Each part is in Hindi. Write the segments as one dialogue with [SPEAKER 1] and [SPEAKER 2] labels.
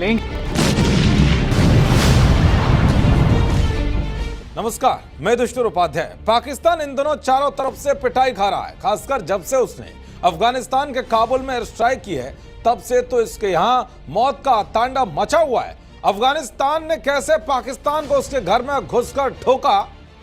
[SPEAKER 1] लेंगे।
[SPEAKER 2] नमस्कार, मैं दुष्टुर उपाध्याय। पाकिस्तान इन दिनों चारों तरफ से पिटाई खा रहा है, खासकर जब से उसने अफगानिस्तान के काबुल में एयर स्ट्राइक की है तब से तो इसके यहाँ मौत का तांडव मचा हुआ है। अफगानिस्तान ने कैसे पाकिस्तान को उसके घर में घुसकर ठोका,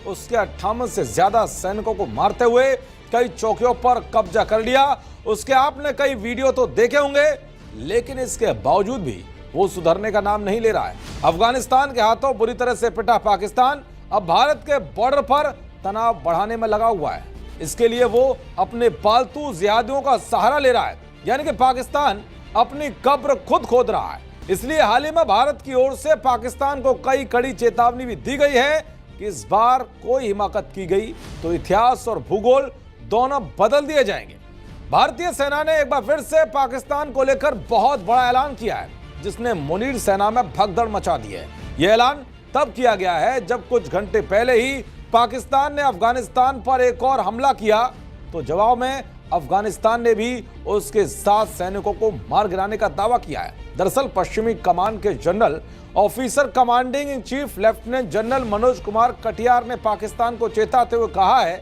[SPEAKER 2] उसके 58 से ज्यादा सैनिकों को मारते हुए कई चौकियों पर कब्जा कर लिया, उसके आपने कई वीडियो तो देखे होंगे, लेकिन इसके बावजूद भी वो सुधरने का नाम नहीं ले रहा है। अफगानिस्तान के हाथों बुरी तरह से पिटा पाकिस्तान अब भारत के बॉर्डर पर तनाव बढ़ाने में लगा हुआ है। इसके लिए वो अपने पालतू जिहादियों का सहारा ले रहा है, यानी कि पाकिस्तान अपनी कब्र खुद खोद रहा है। इसलिए हाल ही में भारत की ओर से पाकिस्तान को कई कड़ी चेतावनी भी दी गई है कि इस बार कोई हिमाकत की गई तो इतिहास और भूगोल दोनों बदल दिए जाएंगे। भारतीय सेना ने एक बार फिर से पाकिस्तान को लेकर बहुत बड़ा ऐलान किया है, जिसने मुनीर सेना में भगदड़ मचा दी है। यह ऐलान तब किया गया है जब कुछ घंटे पहले ही पाकिस्तान ने अफगानिस्तान पर एक और हमला किया, तो जवाब में अफगानिस्तान ने भी उसके 7 सैनिकों को मार गिराने का दावा किया है। दरअसल पश्चिमी कमान के general officer commanding in chief lieutenant general Manoj Kumar Katiyar ने पाकिस्तान को चेताते हुए कहा है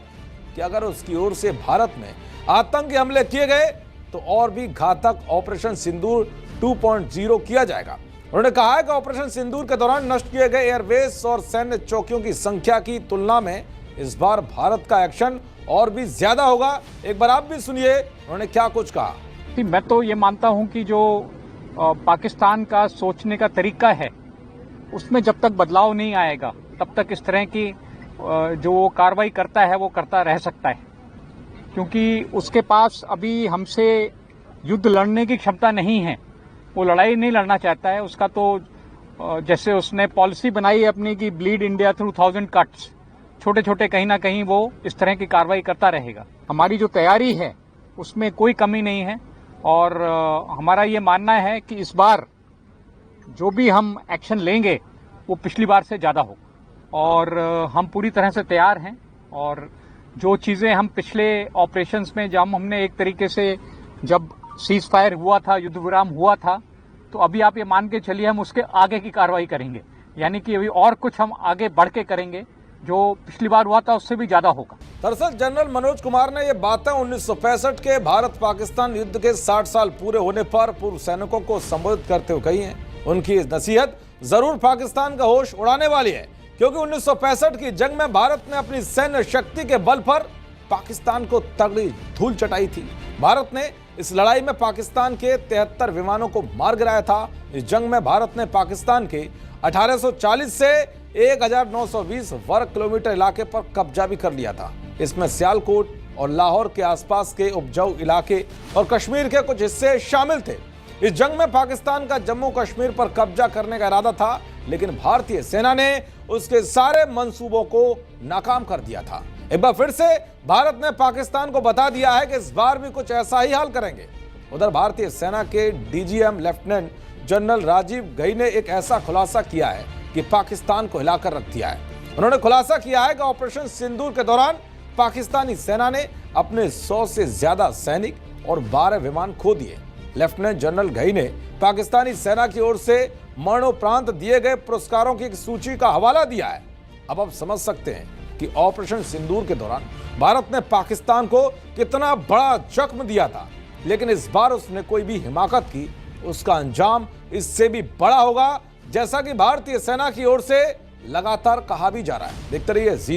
[SPEAKER 2] कि अगर उसकी ओर से भारत में आतंकी हमले किए गए तो और भी घातक ऑपरेशन सिंदूर 2.0 किया जाएगा। उन्होंने कहा है कि ऑपरेशन सिंदूर के दौरान नष्ट किए गए एयरबेस और सैन्य चौकियों की संख्या की तुलना में इस बार भारत का एक्शन और भी ज्यादा होगा। एक बार आप भी सुनिए उन्होंने क्या कुछ कहा।
[SPEAKER 1] मैं तो ये मानता हूं कि जो पाकिस्तान का सोचने का तरीका है उसमें जब तक बदलाव नहीं आएगा तब तक इस तरह की जो वो कार्रवाई करता है वो करता रह सकता है, क्योंकि उसके पास अभी हमसे युद्ध लड़ने की क्षमता नहीं है। वो लड़ाई नहीं लड़ना चाहता है। उसका तो जैसे उसने पॉलिसी बनाई है अपनी कि ब्लीड इंडिया थ्रू 1000 कट्स, छोटे छोटे कहीं ना कहीं वो इस तरह की कार्रवाई करता रहेगा। हमारी जो तैयारी है उसमें कोई कमी नहीं है और हमारा ये मानना है कि इस बार जो भी हम एक्शन लेंगे वो पिछली बार से ज़्यादा हो और हम पूरी तरह से तैयार हैं। और जो चीज़ें हम पिछले ऑपरेशंस में जब हमने एक तरीके से जब सीज फायर हुआ था, युद्ध विराम हुआ था, तो अभी आप ये मान के चलिए हम उसके आगे की कार्रवाई करेंगे, यानी कि अभी और कुछ हम आगे बढ़ के करेंगे जो पिछली बार हुआ था उससे भी ज्यादा होगा।
[SPEAKER 2] दरअसल जनरल मनोज कुमार ने ये बातें 1965 के भारत पाकिस्तान युद्ध के 60 साल पूरे होने पर पूर्व सैनिकों को संबोधित करते हुए कही हैं। उनकी इस नसीहत जरूर पाकिस्तान का होश उड़ाने वाली है, क्योंकि 1965 की जंग में भारत ने अपनी सैन्य शक्ति के बल पर पाकिस्तान को तगड़ी धूल चटाई थी। भारत ने इस लड़ाई में पाकिस्तान के 73 विमानों को मार गिराया था। इस जंग में भारत ने पाकिस्तान के 1840 से 1920 वर्ग किलोमीटर इलाके पर कब्जा भी कर लिया था। इसमें सियालकोट और लाहौर के आसपास के उपजाऊ इलाके और कश्मीर के कुछ हिस्से शामिल थे। इस जंग में पाकिस्तान का जम्मू कश्मीर पर कब्जा करने का इरादा था, लेकिन भारतीय सेना ने उसके सारे मंसूबों को नाकाम कर दिया था। एक बार फिर से भारत ने पाकिस्तान को बता दिया है कि इस बार भी कुछ ऐसा ही हाल करेंगे। उधर भारतीय सेना के DGM lieutenant general Rajiv Ghai ने एक ऐसा खुलासा किया है कि पाकिस्तान को हिलाकर रख दिया है। उन्होंने खुलासा किया है कि ऑपरेशन सिंदूर के दौरान पाकिस्तानी सेना ने अपने 100 से ज्यादा सैनिक और 12 विमान खो दिए। लेफ्टिनेंट जनरल घई ने पाकिस्तानी सेना की ओर से मरणोपरांत दिए गए पुरस्कारों की एक सूची का हवाला दिया है। अब आप समझ सकते हैं कि ऑपरेशन सिंदूर के दौरान भारत ने पाकिस्तान को कितना बड़ा जख्म दिया था, लेकिन इस बार उसने कोई भी हिमाकत की, उसका अंजाम इससे भी बड़ा होगा, जैसा कि भारतीय सेना की ओर से लगातार कहा भी जा रहा है। देखते रहिए जी।